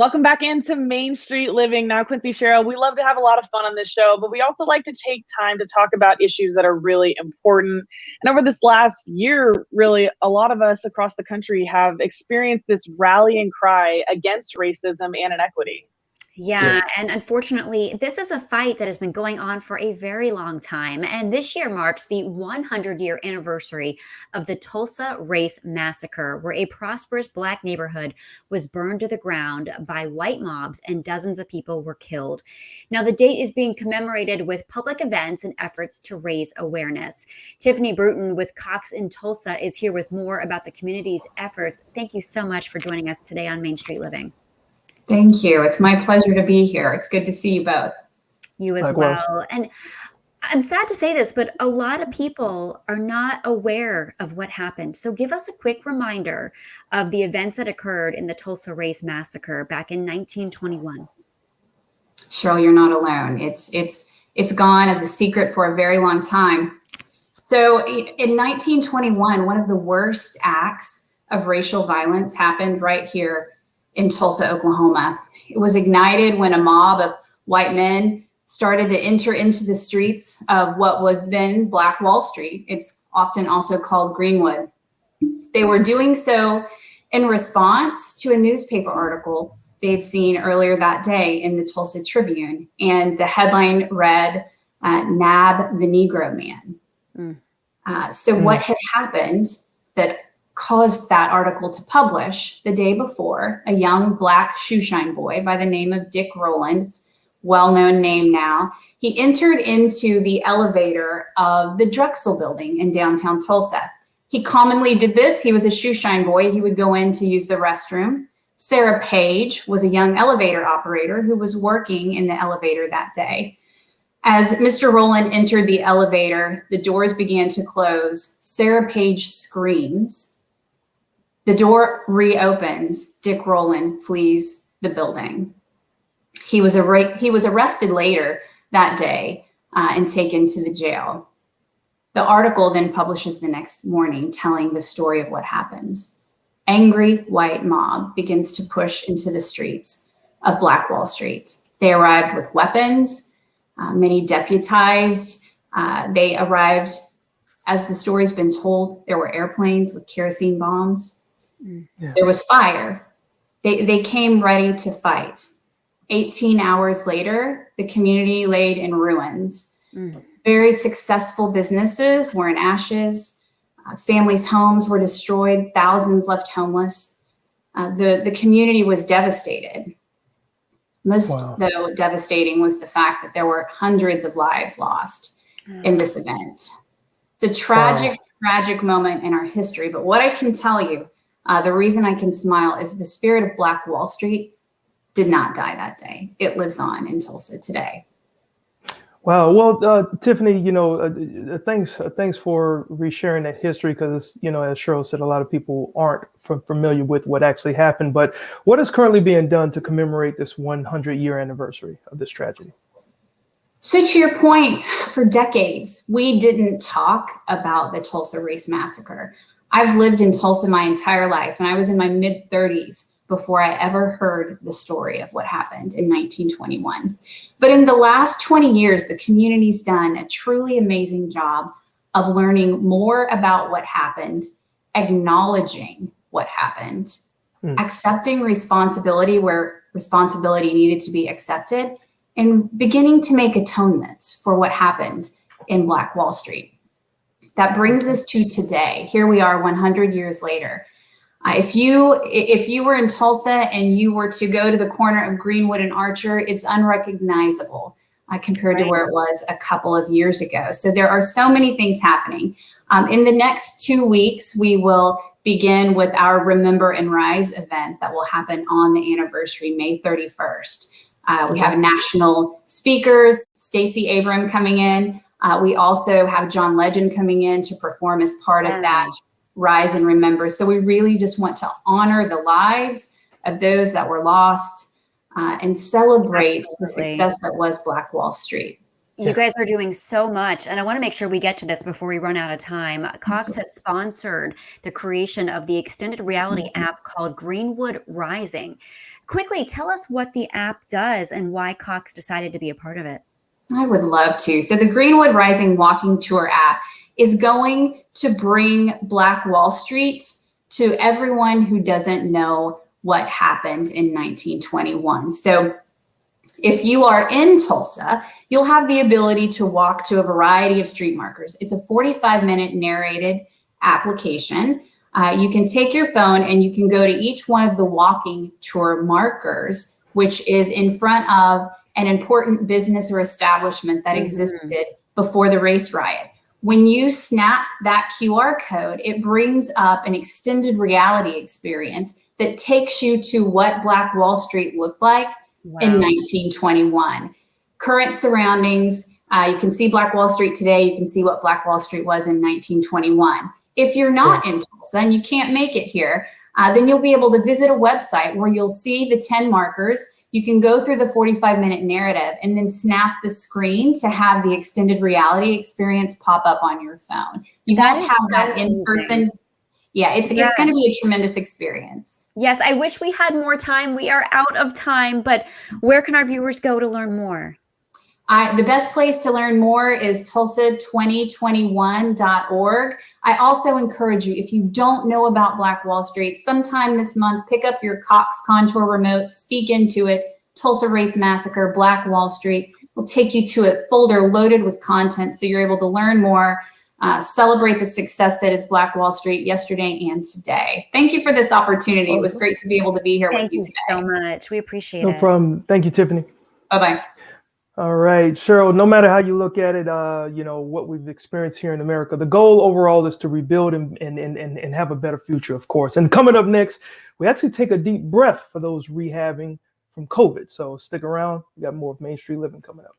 Welcome back into Main Street Living. Now, Quincy, Cheryl, we love to have a lot of fun on this show, but we also like to take time to talk about issues that are really important. And over this last year, really, a lot of us across the country have experienced this rallying cry against racism and inequity. Yeah, and unfortunately, this is a fight that has been going on for a very long time. And this year marks the 100-year anniversary of the Tulsa Race Massacre, where a prosperous Black neighborhood was burned to the ground by white mobs and dozens of people were killed. Now, the date is being commemorated with public events and efforts to raise awareness. Tiffani Bruton with Cox in Tulsa is here with more about the community's efforts. Thank you so much for joining us today on Main Street Living. Thank you. It's my pleasure to be here. It's good to see you both. You as well. And I'm sad to say this, but a lot of people are not aware of what happened. So give us a quick reminder of the events that occurred in the Tulsa Race Massacre back in 1921. Cheryl, you're not alone. It's gone as a secret for a very long time. So in 1921, one of the worst acts of racial violence happened right here in Tulsa, Oklahoma. It was ignited when a mob of white men started to enter into the streets of what was then Black Wall Street. It's often also called Greenwood. They were doing so in response to a newspaper article they had seen earlier that day in the Tulsa Tribune. And the headline read, "Nab the Negro Man." What had happened that caused that article to publish the day before, a young Black shoeshine boy by the name of Dick Rowland's well-known name now, he entered into the elevator of the Drexel building in downtown Tulsa. He commonly did this. He was a shoeshine boy. He would go in to use the restroom. Sarah Page was a young elevator operator who was working in the elevator that day. As Mr. Rowland entered the elevator, the doors began to close. Sarah Page screams. The door reopens. Dick Rowland flees the building. He was arrested later that day and taken to the jail. The article then publishes the next morning telling the story of what happens. Angry white mob begins to push into the streets of Black Wall Street. They arrived with weapons, many deputized. They arrived, as the story's been told, there were airplanes with kerosene bombs. Yeah. There was fire. They came ready to fight. 18 hours later, the community laid in ruins. Very successful businesses were in ashes. Families' homes were destroyed. Thousands left homeless. The community was devastated. Most, though, devastating was the fact that there were hundreds of lives lost in this event. It's a tragic, tragic moment in our history. But what I can tell you, the reason I can smile is the spirit of Black Wall Street did not die that day. It lives on in Tulsa today. Wow. Well, Tiffani, thanks for resharing that history because, as Cheryl said, a lot of people aren't familiar with what actually happened. But what is currently being done to commemorate this 100-year anniversary of this tragedy? So to your point, for decades, we didn't talk about the Tulsa Race Massacre. I've lived in Tulsa my entire life, and I was in my mid-30s before I ever heard the story of what happened in 1921. But in the last 20 years, the community's done a truly amazing job of learning more about what happened, acknowledging what happened, accepting responsibility where responsibility needed to be accepted, and beginning to make atonements for what happened in Black Wall Street. That brings us to today. Here we are 100 years later. If you were in Tulsa and you were to go to the corner of Greenwood and Archer, it's unrecognizable compared to where it was a couple of years ago. So there are so many things happening. In the next 2 weeks, we will begin with our Remember and Rise event that will happen on the anniversary, May 31st. We have national speakers, Stacey Abram coming in. We also have John Legend coming in to perform as part of that Rise and Remember. So we really just want to honor the lives of those that were lost and celebrate the success that was Black Wall Street. You guys are doing so much, and I want to make sure we get to this before we run out of time. Cox has sponsored the creation of the extended reality app called Greenwood Rising. Quickly, tell us what the app does and why Cox decided to be a part of it. I would love to. So the Greenwood Rising walking tour app is going to bring Black Wall Street to everyone who doesn't know what happened in 1921. So if you are in Tulsa, you'll have the ability to walk to a variety of street markers. It's a 45-minute narrated application. You can take your phone and you can go to each one of the walking tour markers, which is in front of an important business or establishment that existed before the race riot. When you snap that QR code, it brings up an extended reality experience that takes you to what Black Wall Street looked like in 1921. Current surroundings, you can see Black Wall Street today, you can see what Black Wall Street was in 1921. If you're not in Tulsa and you can't make it here, then you'll be able to visit a website where you'll see the 10 markers. You can go through the 45-minute narrative and then snap the screen to have the extended reality experience pop up on your phone. You won't have that in person. Yeah, it's going to be a tremendous experience. Yes, I wish we had more time. We are out of time, but where can our viewers go to learn more? The best place to learn more is tulsa2021.org. I also encourage you, if you don't know about Black Wall Street, sometime this month, pick up your Cox Contour remote, speak into it. Tulsa Race Massacre, Black Wall Street will take you to a folder loaded with content so you're able to learn more, celebrate the success that is Black Wall Street yesterday and today. Thank you for this opportunity. It was great to be able to be here with you today. Thank you so much. We appreciate it. No problem. Thank you, Tiffani. Bye-bye. All right, Cheryl, no matter how you look at it, what we've experienced here in America, the goal overall is to rebuild and have a better future, of course. And coming up next, we actually take a deep breath for those rehabbing from COVID. So stick around. We got more of Main Street Living coming up.